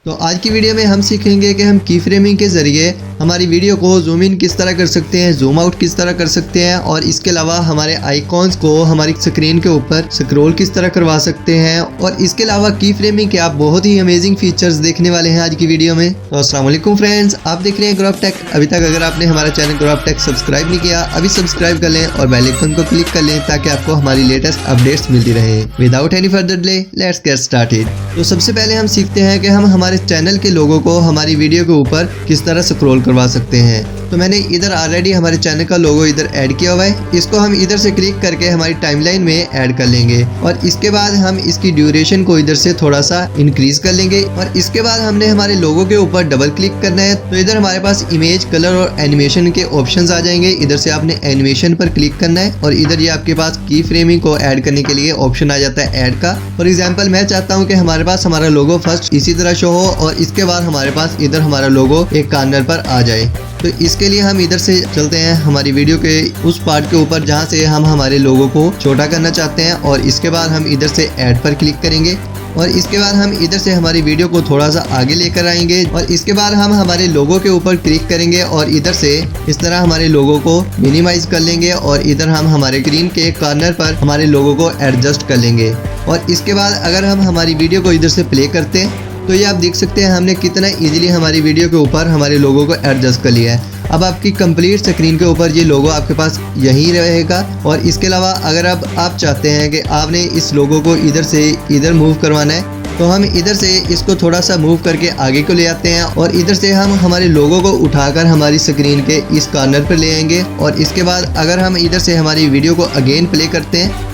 तो आज की वीडियो में हम सीखेंगे कि हम की फ्रेमिंग के ज़रिए हमारी वीडियो को जूम इन किस तरह कर सकते हैं, जूम आउट किस तरह कर सकते हैं और इसके अलावा हमारे आइकॉन्स को हमारी स्क्रीन के ऊपर स्क्रॉल किस तरह करवा सकते हैं। और इसके अलावा की फ्रेमिंग के आप बहुत ही अमेजिंग फीचर्स देखने वाले हैं आज की वीडियो में। तो अस्सलाम वालेकुम फ्रेंड्स, आप देख रहे हैं ग्रो अप टेक। अभी तक अगर आपने हमारा channel grow up tech subscribe नहीं किया, अभी सब्सक्राइब कर लें और बेल आइकन को क्लिक कर लें ताकि आपको हमारी लेटेस्ट अपडेट्स मिलती रहे। Without any further delay let's get started. तो सबसे पहले हम सीखते हैं कि हम हमारे चैनल के लोगों को हमारी वीडियो के ऊपर किस तरह स्क्रॉल करवा सकते हैं। तो मैंने इधर ऑलरेडी हमारे चैनल का लोगो इधर ऐड किया हुआ है। इसको हम इधर से क्लिक करके हमारी टाइमलाइन में ऐड कर लेंगे और इसके बाद हम इसकी ड्यूरेशन को इधर से थोड़ा सा इंक्रीज कर लेंगे और इसके बाद हमने हमारे लोगो के ऊपर डबल क्लिक करना है। तो इधर हमारे पास इमेज, कलर और एनिमेशन के ऑप्शंस आ जाएंगे। इधर से आपने एनिमेशन पर क्लिक करना है और इधर ये आपके पास की फ्रेमिंग को ऐड करने के लिए ऑप्शन आ जाता है ऐड का। फॉर एग्जाम्पल मैं चाहता हूँ कि हमारे पास हमारा लोगो फर्स्ट इसी तरह शो हो और इसके बाद हमारे पास इधर हमारा लोगो एक कॉर्नर पर आ जाए। तो इसके लिए हम इधर से चलते हैं हमारी वीडियो के उस पार्ट के ऊपर जहां से हम हमारे लोगो को छोटा करना चाहते हैं और इसके बाद हम इधर से ऐड पर क्लिक करेंगे और इसके बाद हम इधर से हमारी वीडियो को थोड़ा सा आगे लेकर आएंगे और इसके बाद हम हमारे लोगो के ऊपर क्लिक करेंगे और इधर से इस तरह हमारे लोगो को मिनिमाइज कर लेंगे और इधर हम हमारे स्क्रीन के कॉर्नर पर हमारे लोगो को एडजस्ट कर लेंगे। और इसके बाद अगर हम हमारी वीडियो को इधर से प्ले करते हैं तो ये आप देख सकते हैं हमने कितना इजीली हमारी वीडियो के ऊपर हमारे लोगो को एडजस्ट कर लिया है। अब आपकी कंप्लीट स्क्रीन के ऊपर ये लोगो आपके पास यहीं रहेगा। और इसके अलावा अगर अब आप चाहते हैं कि आपने इस लोगो को इधर से इधर मूव करवाना है तो हम इधर से इसको थोड़ा सा मूव करके आगे को ले आते हैं और इधर से हम हमारे लोगो को उठाकर हमारी स्क्रीन के इस कॉर्नर पर ले आएंगे। और इसके बाद अगर हम इधर से हमारी वीडियो को अगेन प्ले करते हैं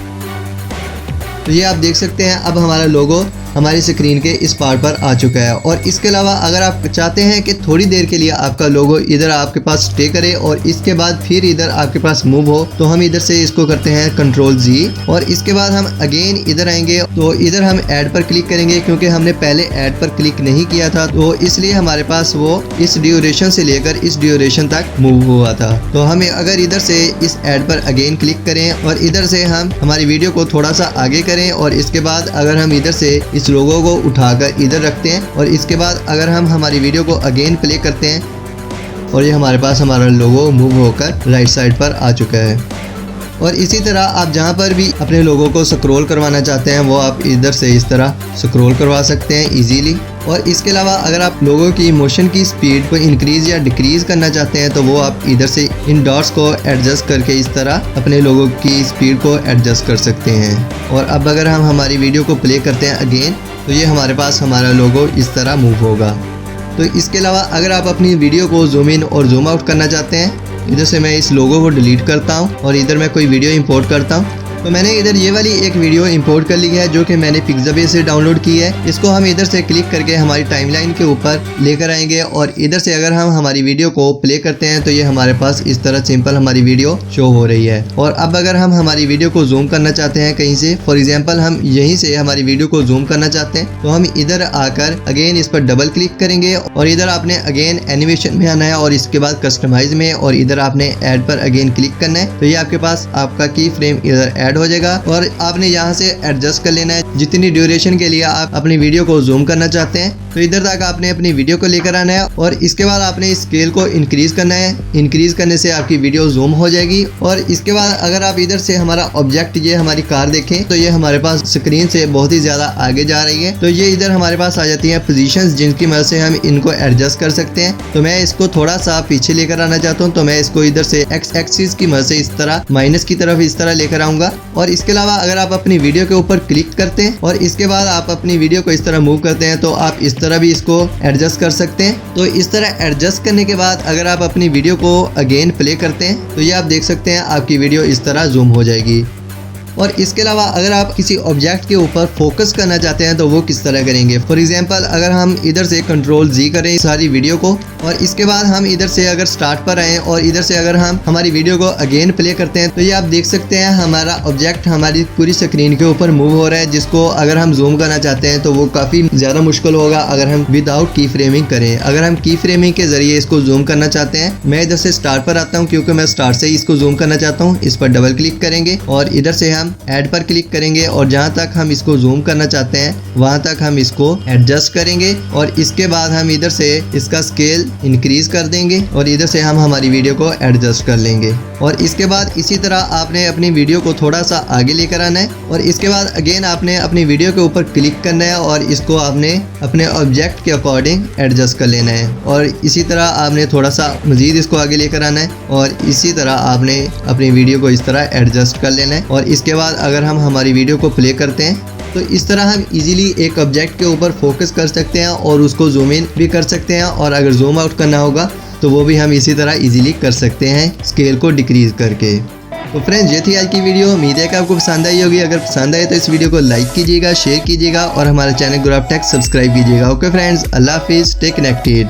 तो ये आप देख सकते हैं अब हमारा लोगो हमारी स्क्रीन के इस पार्ट पर आ चुका है। और इसके अलावा अगर आप चाहते हैं कि थोड़ी देर के लिए आपका लोगो इधर आपके पास स्टे करे और इसके बाद फिर इधर आपके पास मूव हो तो हम इधर से इसको करते हैं कंट्रोल जी और इसके बाद हम अगेन इधर आएंगे। तो इधर हम ऐड पर क्लिक करेंगे क्योंकि हमने पहले ऐड पर क्लिक नहीं किया था तो इसलिए हमारे पास वो इस ड्यूरेशन से लेकर इस ड्यूरेशन तक मूव हुआ था। तो हमें अगर इधर से इस ऐड पर अगेन क्लिक करें और इधर से हम हमारी वीडियो को थोड़ा सा आगे करें और इसके बाद अगर हम इधर से इस लोगो को उठाकर इधर रखते हैं और इसके बाद अगर हम हमारी वीडियो को अगेन प्ले करते हैं और ये हमारे पास हमारा लोगो मूव होकर राइट साइड पर आ चुका है। और इसी तरह आप जहां पर भी अपने लोगों को स्क्रॉल करवाना चाहते हैं वो आप इधर से इस तरह स्क्रॉल करवा सकते हैं इजीली। और इसके अलावा अगर आप लोगों की मोशन की स्पीड को इंक्रीज या डिक्रीज करना चाहते हैं तो वो आप इधर से इन डॉट्स को एडजस्ट करके इस तरह अपने लोगों की स्पीड को एडजस्ट कर सकते हैं। और अब अगर हम हमारी वीडियो को प्ले करते हैं अगेन तो ये हमारे पास हमारा लोगो इस तरह मूव होगा। तो इसके अलावा अगर आप अपनी वीडियो को जूम इन और जूम आउट करना चाहते हैं इधर से मैं इस लोगो को डिलीट करता हूं और इधर मैं कोई वीडियो इंपोर्ट करता हूं। तो मैंने इधर ये वाली एक वीडियो इंपोर्ट कर ली है जो कि मैंने पिक्साबे से डाउनलोड की है। इसको हम इधर से क्लिक करके हमारी टाइमलाइन के ऊपर लेकर आएंगे और इधर से अगर हम हमारी वीडियो को प्ले करते हैं तो ये हमारे पास इस तरह सिंपल हमारी वीडियो शो हो रही है। और अब अगर हम हमारी वीडियो को जूम करना चाहते हैं कहीं से, फॉर एग्जाम्पल हम यहीं से हमारी वीडियो को जूम करना चाहते हैं तो हम इधर आकर अगेन इस पर डबल क्लिक करेंगे और इधर आपने अगेन एनिमेशन में आना है और इसके बाद कस्टमाइज में और इधर आपने ऐड पर अगेन क्लिक करना है। तो ये आपके पास आपका की फ्रेम इधर ऐड हो जाएगा और आपने यहाँ से एडजस्ट कर लेना है जितनी ड्यूरेशन के लिए आप अपनी वीडियो को जूम करना चाहते हैं। तो इधर तक आपने अपनी वीडियो को लेकर आना है और इसके बाद आपने इस स्केल को इंक्रीज करना है। इंक्रीज करने से आपकी वीडियो जूम हो जाएगी। और इसके बाद अगर आप इधर से हमारा ऑब्जेक्ट ये हमारी कार देखें तो ये हमारे पास स्क्रीन से बहुत ही ज्यादा आगे जा रही है। तो ये इधर हमारे पास आ जाती है पोजीशंस जिनकी मदद से हम इनको एडजस्ट कर सकते हैं। तो मैं इसको थोड़ा सा पीछे लेकर आना चाहता हूँ तो मैं इसको इधर से एक्स एक्सिस की मदद से इस तरह माइनस की तरफ इस तरह लेकर आऊंगा। और इसके अलावा अगर आप अपनी वीडियो के ऊपर क्लिक करते हैं और इसके बाद आप अपनी वीडियो को इस तरह मूव करते हैं तो आप इस तरह भी इसको एडजस्ट कर सकते हैं। तो इस तरह एडजस्ट करने के बाद अगर आप अपनी वीडियो को अगेन प्ले करते हैं तो ये आप देख सकते हैं आपकी वीडियो इस तरह जूम हो जाएगी। और इसके अलावा अगर आप किसी ऑब्जेक्ट के ऊपर फोकस करना चाहते हैं तो वो किस तरह करेंगे। फॉर एग्जांपल अगर हम इधर से कंट्रोल जी करें सारी वीडियो को और इसके बाद हम इधर से अगर स्टार्ट पर आए और इधर से अगर हम हमारी वीडियो को अगेन प्ले करते हैं तो ये आप देख सकते हैं हमारा ऑब्जेक्ट हमारी पूरी स्क्रीन के ऊपर मूव हो रहा है, जिसको अगर हम जूम करना चाहते हैं तो वो काफ़ी ज़्यादा मुश्किल होगा अगर हम विदाउट की फ्रेमिंग करें। अगर हम की फ्रेमिंग के जरिए इसको जूम करना चाहते हैं, मैं इधर से स्टार्ट पर आता हूँ क्योंकि मैं स्टार्ट से ही इसको जूम करना चाहता हूँ। इस पर डबल क्लिक करेंगे और इधर से हम ऐड पर क्लिक करेंगे और जहाँ तक हम इसको जूम करना चाहते हैं वहाँ तक हम इसको एडजस्ट करेंगे और इसके बाद हम इधर से इसका स्केल इंक्रीज कर देंगे और इधर से हम हमारी वीडियो को एडजस्ट कर लेंगे। और इसके बाद इसी तरह आपने अपनी वीडियो को थोड़ा सा आगे लेकर आना है और इसके बाद अगेन आपने अपनी वीडियो के ऊपर क्लिक करना है और इसको आपने अपने ऑब्जेक्ट के अकॉर्डिंग एडजस्ट कर लेना है और इसी तरह आपने थोड़ा सा मजीद इसको आगे लेकर आना है और इसी तरह आपने अपनी वीडियो को इस तरह एडजस्ट कर लेना है। और इसके बाद अगर हम हमारी वीडियो को प्ले करते हैं तो इस तरह हम इजीली एक ऑब्जेक्ट के ऊपर फोकस कर सकते हैं और उसको जूम इन भी कर सकते हैं और अगर जूम आउट करना होगा तो वो भी हम इसी तरह इजीली कर सकते हैं स्केल को डिक्रीज करके। तो फ्रेंड्स ये थी आज की वीडियो, उम्मीद है कि आपको पसंद आई होगी। अगर पसंद आए तो इस वीडियो को लाइक कीजिएगा, शेयर कीजिएगा और हमारे चैनल गुराब टेक सब्सक्राइब कीजिएगा। ओके फ्रेंड्स, अल्लाह हाफिज़, स्टे कनेक्टेड।